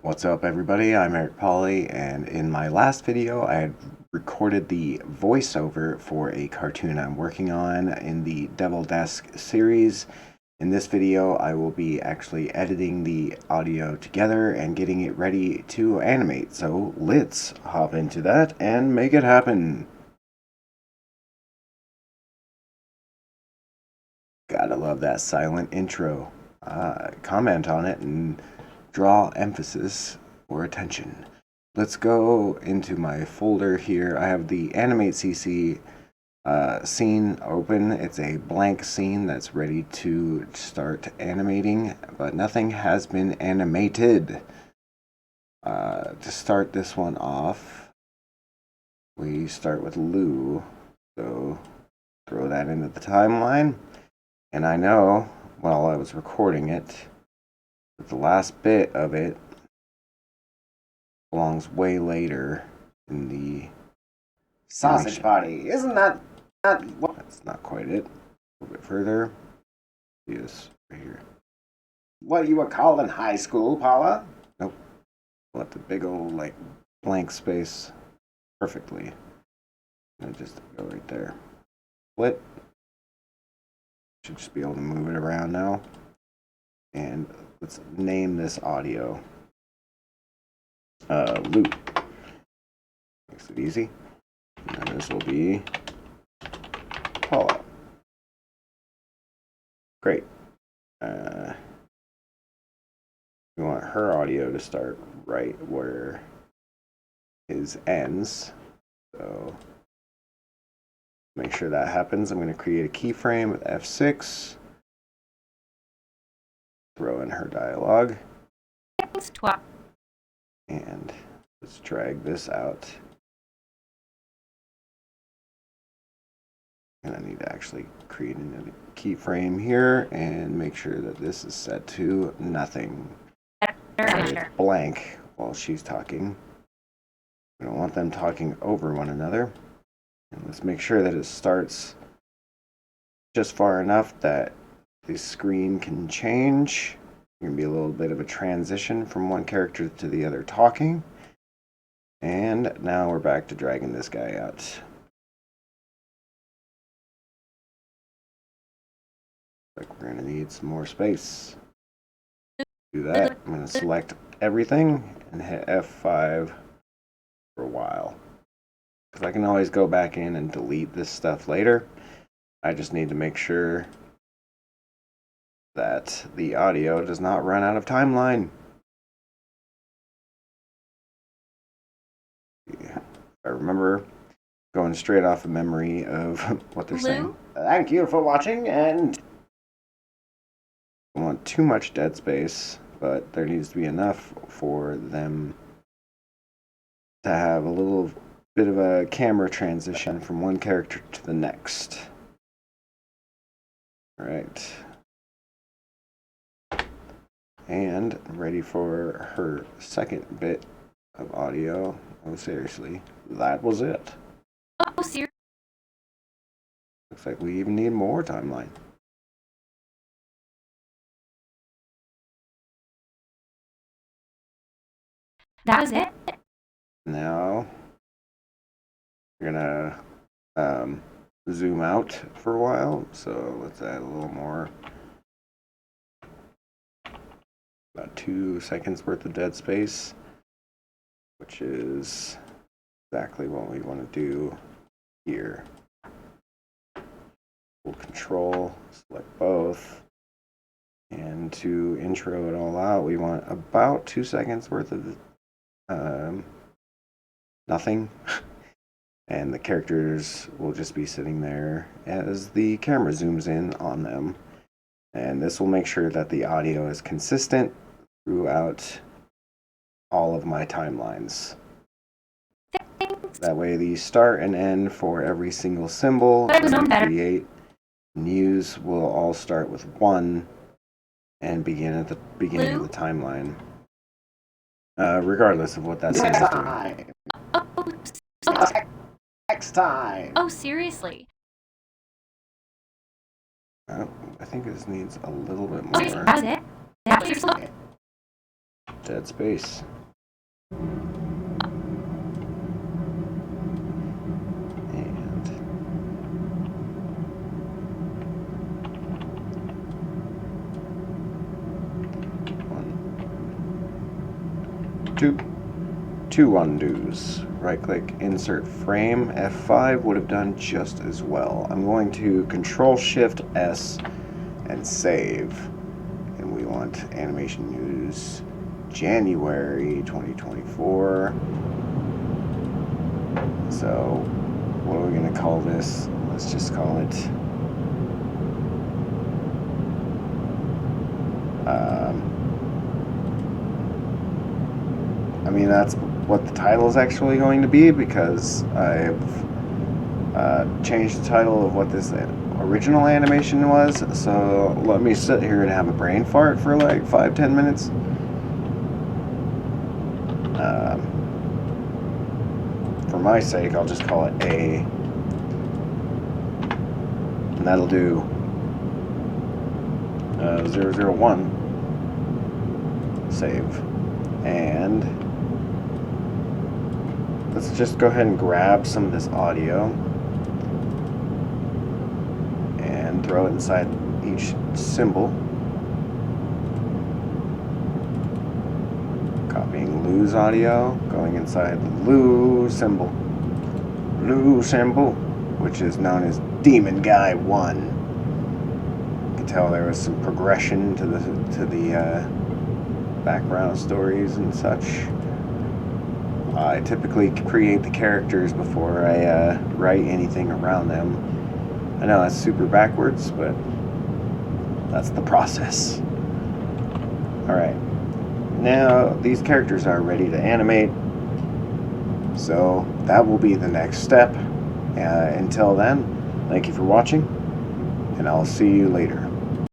What's up everybody, I'm ericpolley, and in my last video I had recorded the voiceover for a cartoon I'm working on in the Devil Desk series. In this video I will be actually editing the audio together and getting it ready to animate, so let's hop into that and make it happen. Gotta love that silent intro. Comment on it and draw emphasis or attention. Let's go into my folder here. I have the Animate CC scene open. It's a blank scene that's ready to start animating, but nothing has been animated. To start this one off, we start with Lou. So throw that into the timeline. And I know, while I was recording it, that the last bit of it belongs way later in the sausage party. Isn't that what? That's not quite it. A little bit further. Yes, right here. What you were called in high school, Paula? Nope. Left the big old like blank space perfectly. And just go right there. Flip. Should just be able to move it around now. And let's name this audio loop. Makes it easy. And this will be Paula. Great. We want her audio to start right where his ends. So make sure that happens. I'm going to create a keyframe with F6. Throw in her dialogue. And let's drag this out. And I need to actually create another keyframe here and make sure that this is set to nothing. It's blank while she's talking. We don't want them talking over one another. And let's make sure that it starts just far enough that the screen can change. There's going to be a little bit of a transition from one character to the other talking. And now we're back to dragging this guy out. Like we're going to need some more space. Do that. I'm going to select everything and hit F5 for a while. Because I can always go back in and delete this stuff later. I just need to make sure that the audio does not run out of timeline. Yeah. I remember going straight off of memory of what they're saying. Thank you for watching, and I don't want too much dead space, but there needs to be enough for them to have a little bit of a camera transition from one character to the next. All right. And ready for her second bit of audio. Oh, seriously, that was it. Oh, seriously? Looks like we even need more timeline. That was it? Now, we're gonna zoom out for a while. So let's add a little more. About 2 seconds worth of dead space, which is exactly what we want to do here. We'll control, select both, and to intro it all out, we want about 2 seconds worth of nothing. And the characters will just be sitting there as the camera zooms in on them. And this will make sure that the audio is consistent throughout all of my timelines. That way the start and end for every single symbol that we create and use will all start with 1 and begin at the beginning of the timeline. Regardless of what that symbol is doing. Next time. Oh, seriously? I think this needs a little bit That was more it? That was it? dead space. And two undos. Right click, insert frame. F5 would have done just as well. I'm going to Control Shift S and save. And we want animation news January 2024. So what are we going to call this? Let's just call it I mean, that's what the title is actually going to be, because I've changed the title of what this original animation was. So let me sit here and have a brain fart for like 5-10 minutes. For my sake, I'll just call it A, and that'll do 001. Save. And let's just go ahead and grab some of this audio and throw it inside each symbol. Copying Lou's audio, going inside the Lou symbol, which is known as Demon Guy 1. You can tell there was some progression to the background stories and such. I typically create the characters before I write anything around them. I know that's super backwards, but that's the process. Alright, now these characters are ready to animate, so that will be the next step. Until then, thank you for watching, and I'll see you later.